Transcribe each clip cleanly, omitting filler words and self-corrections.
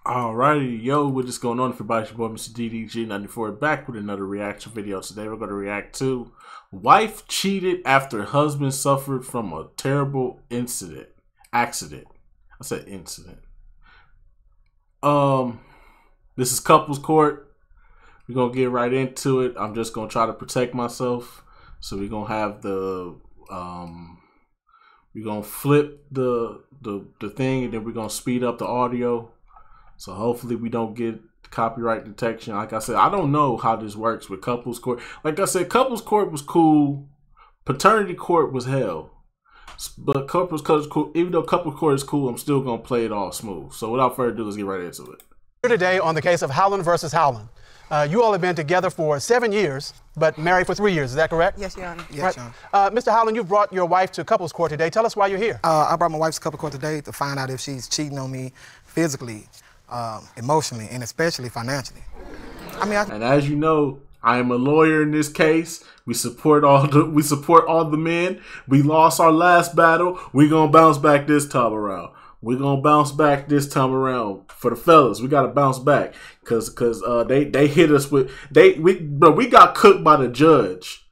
Alrighty, yo, what is going on everybody? It's your boy Mr. DDG94 back with another reaction video. Today we're going to react to Wife Cheated After Husband Suffered from a Terrible Accident. I said incident. This is Couples Court. We're going to get right into it. I'm just going to try to protect myself. So we're going to have the, we're going to flip the thing, and then we're going to speed up the audio. So hopefully we don't get copyright detection. Like I said, I don't know how this works with couples court. Like I said, couples court was cool. Paternity court was hell. But couples court is cool. Even though couples court is cool, I'm still going to play it all smooth. So without further ado, let's get right into it. Here today on the case of Howland versus Howland. You all have been together for 7 years, but married for 3 years. Is that correct? Yes, Your Honor. Yes, Your Honor. Mr. Howland, you brought your wife to couples court today. Tell us why you're here. I brought my wife to couples court today to find out if she's cheating on me physically, emotionally, and especially financially. And as you know, I am a lawyer in this case. We support all the men. We lost our last battle. We're gonna bounce back this time around. We're gonna bounce back this time around. For the fellas, we gotta bounce back because they hit us with we got cooked by the judge.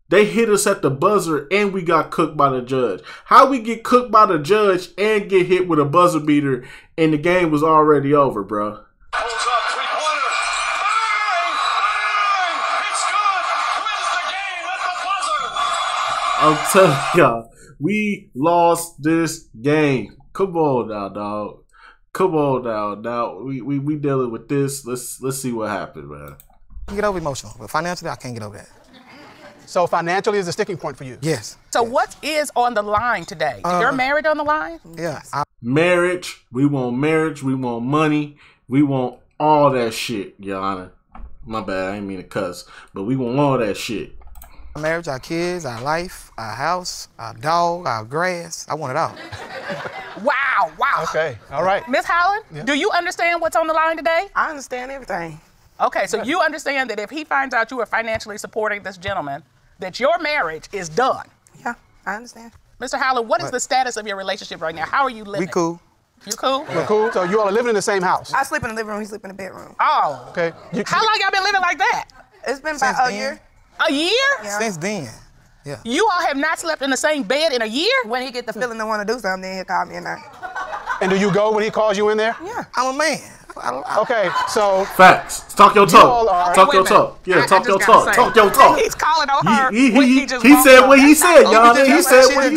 They hit us at the buzzer and we got cooked by the judge. How we get cooked by the judge and get hit with a buzzer beater and the game was already over, bro? Holds up, three-pointer. Bang! It's good. Wins the game at the buzzer. I'm telling y'all, we lost this game. Come on now, dog. Come on now. Now we dealing with this. Let's see what happened, man. I can get over emotional, but financially I can't get over that. So financially is a sticking point for you? Yes. So what is on the line today? You're married on the line? Yeah. Marriage. We want marriage. We want money. We want all that shit, Your Honor. My bad. I didn't mean to cuss, but we want all that shit. Our marriage, our kids, our life, our house, our dog, our grass. I want it all. Wow, wow. Okay, all right. Miss Howland, do you understand what's on the line today? I understand everything. Okay, so you understand that if he finds out you are financially supporting this gentleman, that your marriage is done. Yeah, I understand. Mr. Howland, what is the status of your relationship right now? How are you living? We cool. You cool? We're cool. So you all are living in the same house? I sleep in the living room, he sleep in the bedroom. Oh. Okay. How long y'all been living like that? It's been Since about a then. year. A year? Yeah. Since then. Yeah. You all have not slept in the same bed in a year? When he get the feeling to want to do something, then he'll call me and And do you go when he calls you in there? yeah. I'm a man. Okay, so Facts. Talk your talk. Talk your talk. Yeah, talk your talk. Talk your talk. He's calling on her. He said what he said, y'all. He said what he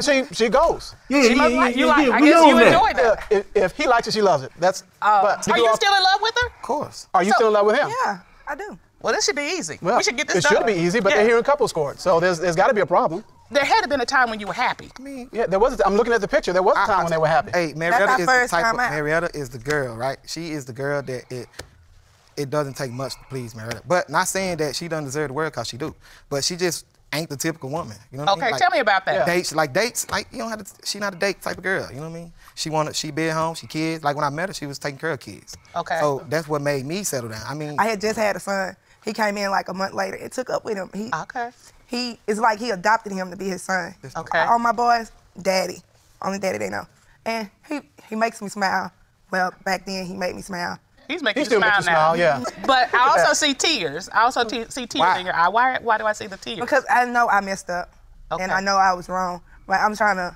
said. she goes. Yeah, She must like you. yeah, I we guess on you that. enjoy that. If he likes it, she loves it. That's. But Are you still in love with her? Of course. Are you still in love with him? Yeah, I do. Well, this should be easy. Well, we should get this it done. should be easy, but they're here in couples court, so there's got to be a problem. There had to been a time when you were happy. Yeah, there was. I'm looking at the picture. There was a time when they were happy. Hey, Marietta That's is our the first type time of out. Marietta is the girl, right? She is the girl that it doesn't take much to please Marietta. But not saying that she doesn't deserve the word, cause she do. But she just ain't the typical woman. You know what I mean? Okay, Like, tell me about that. Dates, like you don't have to. She not a date type of girl. You know what I mean? She be at home. She kids. Like when I met her, she was taking care of kids. Okay. So that's what made me settle down. I mean, I had just had a son. He came in like a month later. It took up with him. Okay. It's like he adopted him to be his son. Okay. All my boys, daddy. Only daddy they know. And he makes me smile. Well, back then he made me smile. He's making He you still smile makes you now. smile, yeah. But I also see tears. I also see tears Why? in your eye. Why do I see the tears? Because I know I messed up. Okay. And I know I was wrong. But I'm trying to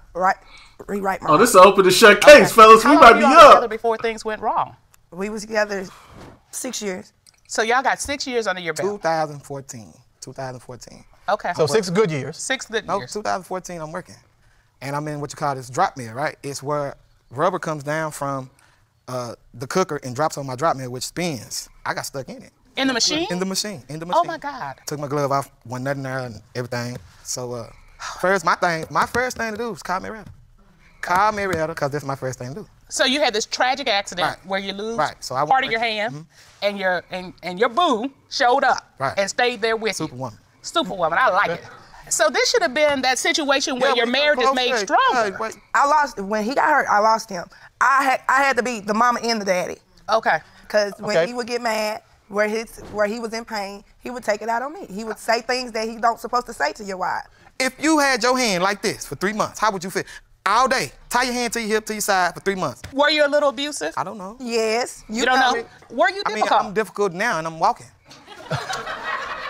rewrite my Oh, this is an open to shut case, fellas. How We long might were be you all together up. before things went wrong? We was together 6 years. So y'all got 6 years under your belt. 2014. 2014. Okay. So 6 good years. 6 good No, years. 2014, I'm working. And I'm in what you call this drop mill, right? It's where rubber comes down from the cooker and drops on my drop mill, which spins. I got stuck in it. In the machine? In the machine. Oh my God. Took my glove off, wasn't nothing there and everything. So my first thing to do is call Marietta. Call Marietta, because that's my first thing to do. So you had this tragic accident Right. where you lose Right. So I part of your hand, and your boo showed up Right. and stayed there with you. Superwoman. Superwoman, I like it. So this should have been that situation where your marriage is made stronger. I lost when he got hurt. I lost him. I had to be the mama and the daddy. Okay. Cause when he would get mad, where he was in pain, he would take it out on me. He would say things that he don't supposed to say to your wife. If you had your hand like this for 3 months, how would you feel? all day. Tie your hand to your hip, to your side for 3 months. Were you a little abusive? I don't know. Yes. You don't know? Were you I mean, difficult? I'm difficult now, and I'm walking.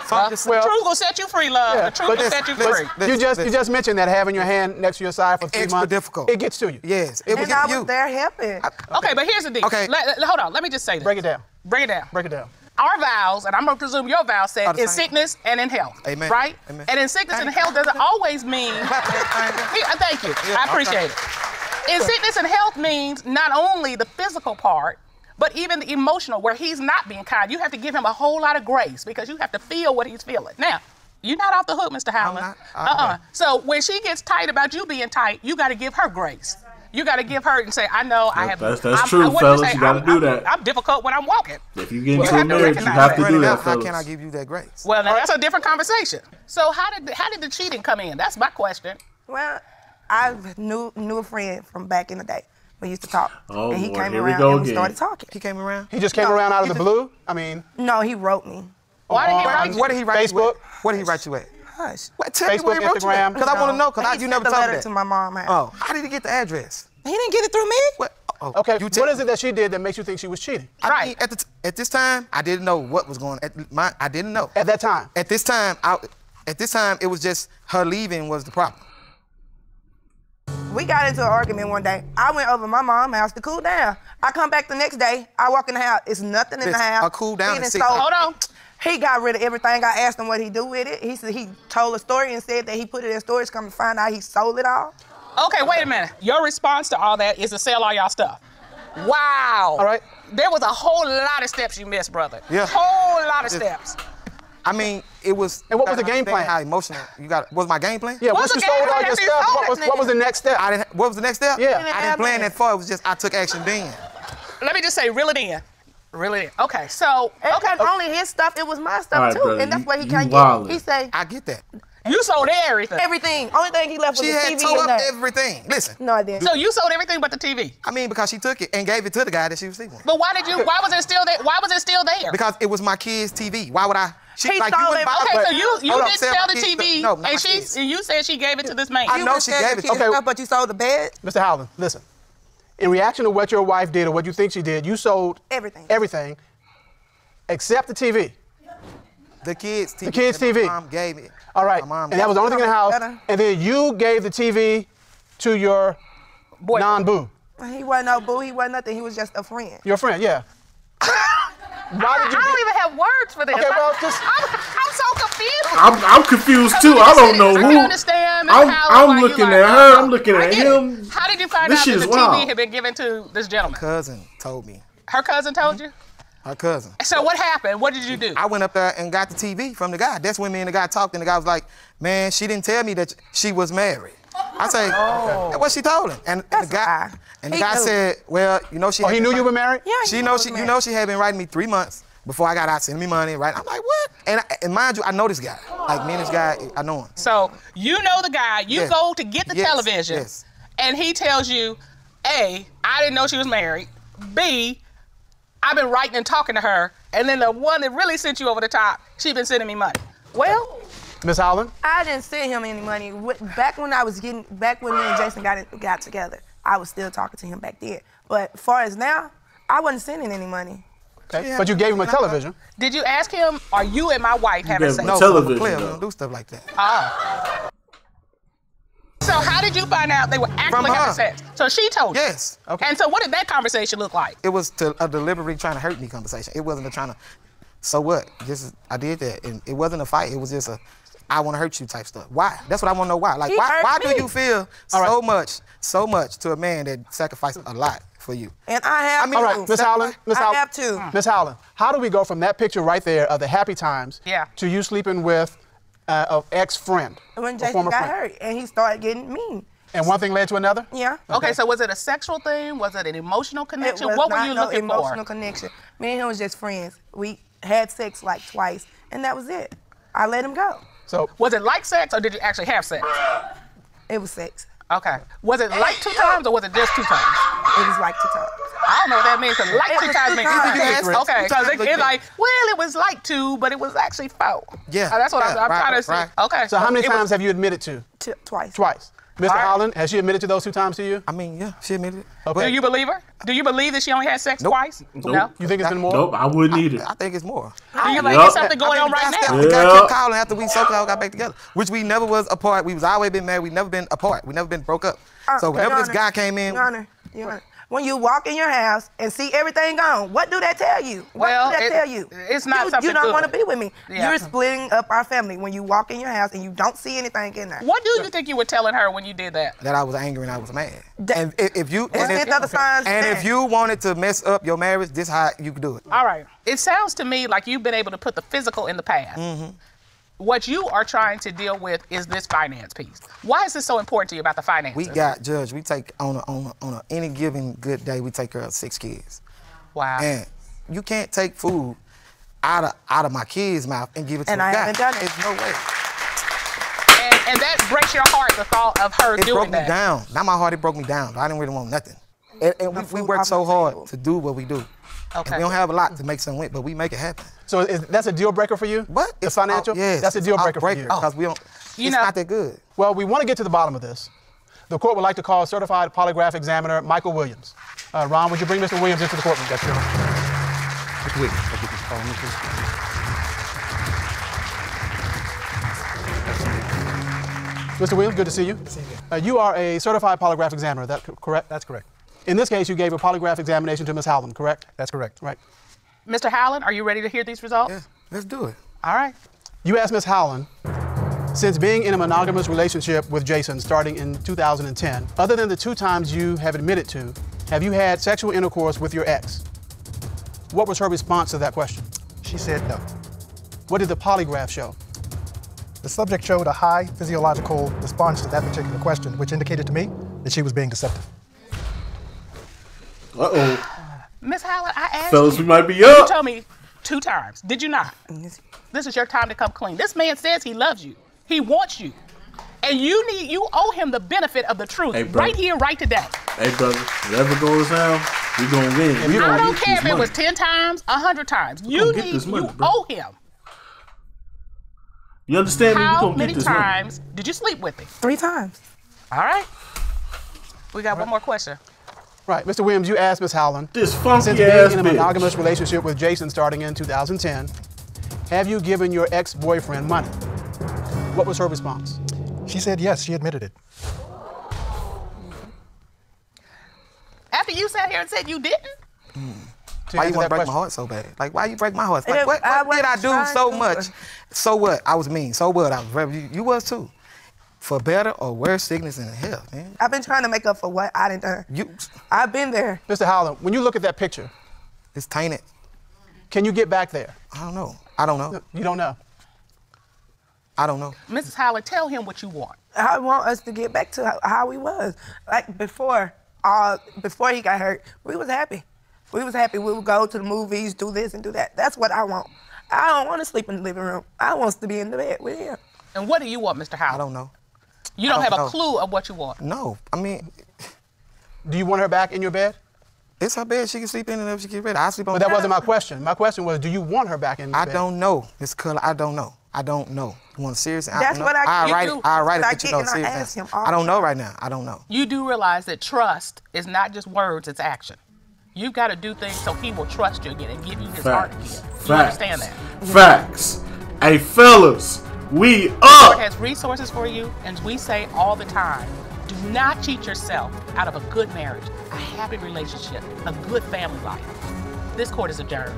So I'm just the truth will set you free, love. Yeah, The truth but will set you free. You just mentioned that having your hand next to your side for 3 months. Extra difficult. It gets to you. Yes, it will And get I to you. was there helping. Okay, but here's the deal. Okay. Hold on. Let me just say this. Break it down. Break it down. Break it down. Our vows, and I'm going to presume your vow said, the in same. sickness and in health. Amen. Right? Amen. And in sickness and health doesn't always mean. Thank you. Yeah, I appreciate it. In sickness and health means not only the physical part, but even the emotional, where he's not being kind. You have to give him a whole lot of grace because you have to feel what he's feeling. Now, you're not off the hook, Mr. Howland. not. So when she gets tight about you being tight, you got to give her grace. You got to give her and say, I know I have. That's I'm- true, what fellas. say? You gotta do that. I'm difficult when I'm walking. If you get You into a have to marriage, you recognize have that. to do Right now, that, how fellas. can I give you that grace? Well, now that's a different conversation. So how did the cheating come in? That's my question. Well, I knew a friend from back in the day. We used to talk. Oh, and he Lord, came here we around go and we again. started talking. He came around? He just came around out of the blue? I mean, No, he wrote me. Why did he write you? What did he write you Facebook? at? What did he write you at? Hush. What, tell me where he Facebook, wrote you Instagram? at. Because I want to know, because He you sent never the told me letter that. to my mom. Oh, how did he get the address? He didn't get it through me. What? Oh, okay, you what is it that she did that makes you think she was cheating? I mean, at this time, I didn't know what was going on. I didn't know. At that time? At this time, it was just her leaving was the problem. We got into an argument one day. I went over to my mom's house to cool down. I come back the next day. I walk in the house. It's nothing in the Listen, house. a cool down He is done 6 sold- Hold on. He got rid of everything. I asked him what he do with it. He said he told a story and said that he put it in storage. Come to find out he sold it all. Okay, wait a minute. Your response to all that is to sell all y'all stuff. Wow. All right. There was a whole lot of steps you missed, brother. Yeah. Whole lot of steps. I mean, it was. And what was the you gotta game plan? understand How emotional you got? Was my game plan? Yeah, What's once you the sold game all plan your after you stuff, sold it? what was the next step? What was the next step? Yeah. I didn't plan that far. It was just I took action then. Let me just say, reel it in. Reel it in. Okay, so, It okay. wasn't only his stuff, it was my stuff All right, too. brother, And that's you- what he you can't wildin'. get. He say I get that. You sold everything. everything. Only thing he left was She the had TV tore in up there. everything. Listen. No, I didn't. So you sold everything but the TV. I mean, because she took it and gave it to the guy that she was sleeping with. But why was it still there? Why was it still there? Because it was my kid's TV. Why would I? He you stole wouldn't it. buy- Okay, but- so you hold up, didn't sell sell my the kids' TV, stuff. No, not and my kids. you said she gave it to this man. I know just she said gave your it to kids' me. stuff, but you sold the bed. Mr. Howland, listen. In reaction to what your wife did or what you think she did, you sold Everything. everything except the TV. The kids' TV. The kids' that my TV. mom gave me. All right. My mom And that was the only thing in the house. Better. And then you gave the TV to your Boy, non-boo. He wasn't no boo. He wasn't nothing. He was just a friend. Your friend, yeah. Why did you I don't even have words for this. Okay, well, just- I'm so confused. I'm confused too. I don't know I who. can understand. I'm why you looking like at it. her. I'm looking I at get him. it. How did you find This out shit that is the TV wild. had been given to this gentleman? Cousin told me. Her cousin told you? Her cousin. So what happened? What did you do? I went up there and got the TV from the guy. That's when me and the guy talked, and the guy was like, "Man, she didn't tell me that she was married." I say, "That's what she told him." And the That's a guy, lie. and the He guy knew. said, "Well, you know she." Oh, had he been knew you were married? Yeah, She he know was she, you married. know, she had been writing me 3 months before I got out, sending me money, right? I'm like, what? And mind you, I know this guy. Like me and this guy, I know him. So you know the guy. You Yes. go to get the Yes, television, yes. and he tells you, A, I didn't know she was married. B, I've been writing and talking to her. And then the one that really sent you over the top, she been sending me money. Well, Miss Howland? I didn't send him any money. Back when me and Jason got together, I was still talking to him back then. But as far as now, I wasn't sending any money. Okay. Yeah. But you gave him a television. Did you ask him, are you and my wife having gave sex? him No, Television, I'm a player. We though. don't do stuff like that. So how did you find out they were actually From having her. sex? So she told you? Yes. Okay. And so what did that conversation look like? It was a deliberately trying to hurt me conversation. It wasn't a trying to, so what? I did that. And it wasn't a fight. It was just I want to hurt you type stuff. Why? That's what I want to know why. Like, He why hurt do me. you feel so much to a man that sacrificed a lot for you? And I have I mean, All to. right, Miss Howland. Miss I Howland. have to. Miss Howland, how do we go from that picture right there of the happy times Yeah. to you sleeping with an ex-friend, When a Jason former got friend? hurt and he started getting mean. And one thing led to another? Yeah. Okay, so was it a sexual thing? Was it an emotional It connection? was What were not you no looking emotional for? connection. Me and him was just friends. We had sex like twice, and that was it. I let him go. So Was it like sex or did you actually have sex? It was sex. Okay. Was it like 2 times or was it just 2 times? It was like 2 times. I don't know what that means, because like It 2 was times 2 means times. okay. Two times Because look it's good. like, well, it was like 2, but it was actually 4. Yeah, That's what I'm yeah, trying to right, see. right. Okay. how many it was- times have you admitted to? Twice. Twice. Mr. Holland, has she admitted to those 2 times to you? I mean, yeah, she admitted it. Okay. Do you believe her? Do you believe that she only had sex twice? Nope. No. You think it's been more? Nope, I wouldn't either. I think it's more. Do you like Yup. there's something going on right now? The guy Yeah. kept calling after we so-called got back together, which we never was apart. We was always been married. We never been apart. We never been broke up. So whenever this guy came in, Your Honor, when you walk in your house and see everything gone, what do that tell you? What Well, do that tell you? it's not something You don't good. want to be with me. Yeah. You're splitting up our family when you walk in your house and you don't see anything in there. What do you think you were telling her when you did that? that I was angry and I was mad. That- And if you It's just other signs. and if you wanted to mess up your marriage, this how you could do it. All right. It sounds to me like you've been able to put the physical in the past. What you are trying to deal with is this finance piece. Why is this so important to you about the finances? We got Judge. We take on any given good day. We take care of 6 kids. Wow. And you can't take food out of my kid's mouth and give it to And a I guy. haven't done it. There's no way. And that breaks your heart, the thought of her It doing broke me that. down. Not my heart. It broke me down. I didn't really want nothing. And we work so hard to do what we do. Okay. And we don't have a lot to make something with, but we make it happen. So that's a deal breaker for you? What? The financial? Yes. That's a deal breaker for you. Because we don't. You It's know- not that good. Well, we want to get to the bottom of this. The court would like to call certified polygraph examiner Michael Williams. Ron, would you bring Mr. Williams into the courtroom? Yes, Your Honor. Mr. Williams, if you could call me, please. Mr. Williams, good to see you. You are a certified polygraph examiner, that correct? That's correct. In this case, you gave a polygraph examination to Ms. Howland, correct? That's correct. Right. Mr. Howland, are you ready to hear these results? Yeah, let's do it. All right. You asked Ms. Howland, since being in a monogamous relationship with Jason starting in 2010, other than the 2 times you have admitted to, have you had sexual intercourse with your ex? What was her response to that question? She said no. What did the polygraph show? The subject showed a high physiological response to that particular question, which indicated to me that she was being deceptive. Uh-oh. Miss Howland, I asked Fellas, you. we might be You up. told me 2 times. Did you not? This is your time to come clean. This man says he loves you. He wants you. And you owe him the benefit of the truth Hey, bro. right here, right today. Hey, brother, whatever goes down, we gonna win. We I gonna don't get care this if it was money. 10 times, 100 times. You gonna get this money, bro. owe him. You understand me? We How gonna many get this money. times did you sleep with him? 3 times. All right. We got one more question. Right, Mr. Williams, you asked Ms. Howland, This since funky being ass in a bitch. monogamous relationship with Jason starting in 2010, have you given your ex-boyfriend money? What was her response? She said yes, she admitted it. After you sat here and said you didn't? To Why you answer want to that break my question. heart so bad? Like, why you break my heart? Like, If what I did I wasn't do trying so to- much? So what? I was mean. So what? I was very, you was too. For better or worse, sickness and health, man. I've been trying to make up for what I didn't do. I've been there. Mr. Howland, when you look at that picture, It's tainted. can you get back there? I don't know. I don't know. You don't know. I don't know. Mrs. Howland, tell him what you want. I want us to get back to how we was. Like before he got hurt, we was happy. We was happy. We would go to the movies, do this and do that. That's what I want. I don't want to sleep in the living room. I want to be in the bed with him. And what do you want, Mr. Howland? I don't know. You don't I have don't a know. clue of what you want. No. I mean, Do you want her back in your bed? it's her bed. She can sleep in and if she get ready. I sleep on But that wasn't my question. My question was, do you want her back in your I bed? don't know. Miss Culler, I don't know. I don't know. You want a serious answer? That's what I- I'll you write do. it. I'll write it. I Put you get know, and I serious ask answer. him all I don't the know right now. I don't know. You do realize that trust is not just words, it's action. You've got to do things so he will trust you again and give you his heart again. Facts. You understand that? Facts. Hey, fellas, we Lord up. has resources for you, and we say all the time, do not cheat yourself out of a good marriage, a happy relationship, a good family life. This court is adjourned.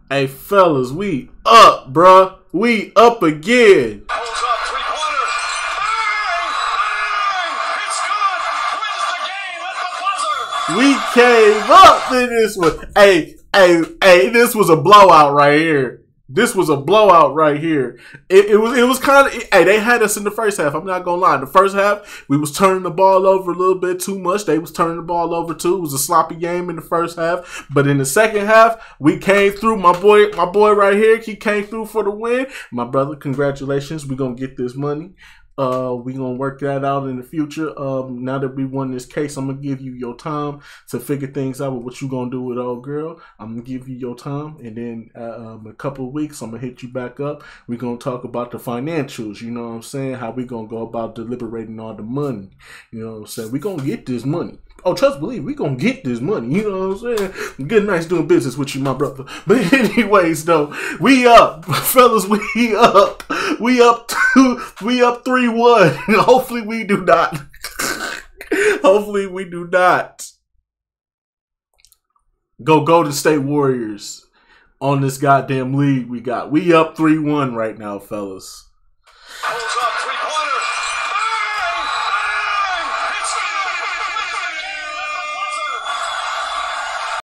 Hey, fellas, we up, bruh. We up again. Holds up, three-pointer. Bang! It's good. Wins the game at the buzzer. We came up to this one. Hey, this was a blowout right here. This was a blowout right here. It was kind of, hey, they had us in the first half. I'm not gonna lie. In the first half, we was turning the ball over a little bit too much. They was turning the ball over too. It was a sloppy game in the first half. But in the second half, we came through. My boy right here, he came through for the win. My brother, congratulations. We gonna get this money. We gonna work that out in the future. Now that we won this case, I'm gonna give you your time to figure things out with what you gonna do with old girl. I'm gonna give you your time, and then a couple of weeks, I'm gonna hit you back up. We gonna talk about the financials. You know what I'm saying? How we gonna go about deliberating all the money. You know what I'm saying? We gonna get this money. Oh, trust believe, we gonna get this money. You know what I'm saying? Good nights doing business with you, my brother. But anyways, though, we up, fellas. We up. We up 3-1. Hopefully we do not. Hopefully we do not. Go Golden State Warriors on this goddamn league we got. We up 3-1 right now, fellas. Pulls up 3-pointer.